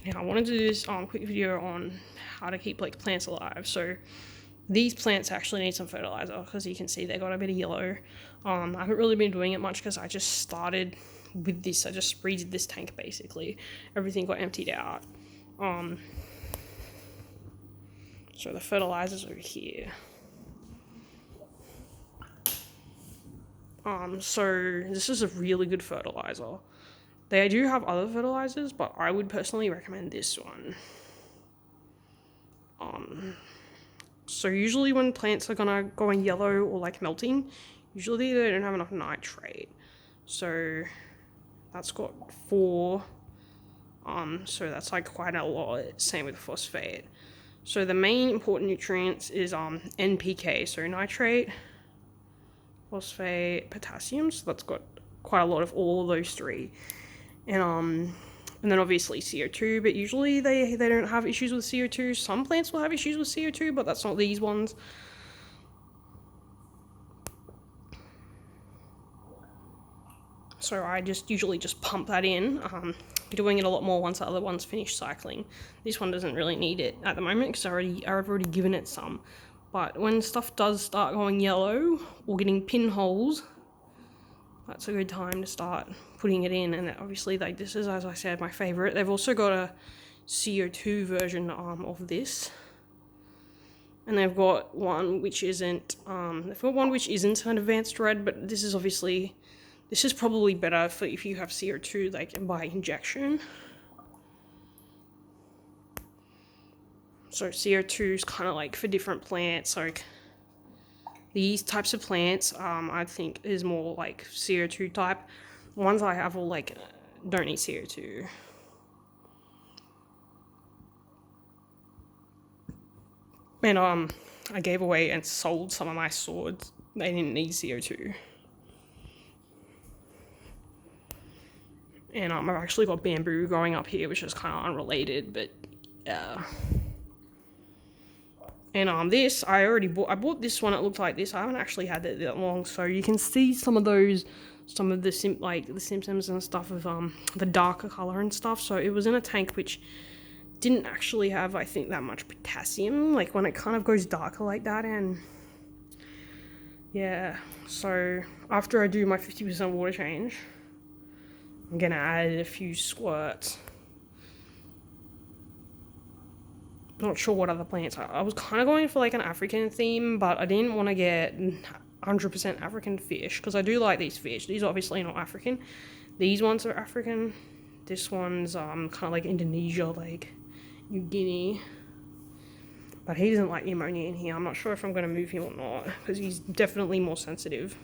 Now I wanted to do this quick video on how to keep like plants alive. So these plants actually need some fertilizer because you can see they got a bit of yellow. I haven't really been doing it much because I just started with this. I just redid this tank basically. Everything got emptied out. So the fertilizer's over here. So this is a really good fertilizer. They do have other fertilizers, but I would personally recommend this one. So usually when plants are gonna go in yellow or like melting, usually they don't have enough nitrate. So that's got 4. So that's like quite a lot. Same with phosphate. So the main important nutrients is NPK, so nitrate, phosphate, potassium. So that's got quite a lot of all of those 3. And then obviously CO2, but usually they don't have issues with CO2. Some plants will have issues with CO2, but that's not these ones. So I just usually just pump that in. Be doing it a lot more once the other ones finish cycling. This one doesn't really need it at the moment because I've already given it some. But when stuff does start going yellow or getting pinholes, that's a good time to start putting it in. And obviously, like, this is, as I said, my favorite. They've also got a CO2 version of this, and they've got one which isn't an advanced red, but this is probably better for if you have CO2 like by injection. So CO2 is kind of like for different plants, like these types of plants, I think is more like CO2 type. The ones I have all like don't need CO2. And I gave away and sold some of my swords. They didn't need CO2. And I've actually got bamboo growing up here, which is kind of unrelated, but yeah. And this, I bought this one. It looked like this. I haven't actually had it that long, so you can see some of the symptoms and stuff of the darker color and stuff. So it was in a tank which didn't actually have, I think, that much potassium, like when it kind of goes darker like that. And yeah, so after I do my 50% water change, I'm gonna add a few squirts. Not sure what other plants are. I was kind of going for like an African theme, but I didn't want to get 100% African fish because I do like these fish. These are obviously not African. These ones are African. This one's kind of like Indonesia, like New Guinea. But he doesn't like the ammonia in here. I'm not sure if I'm going to move him or not because he's definitely more sensitive.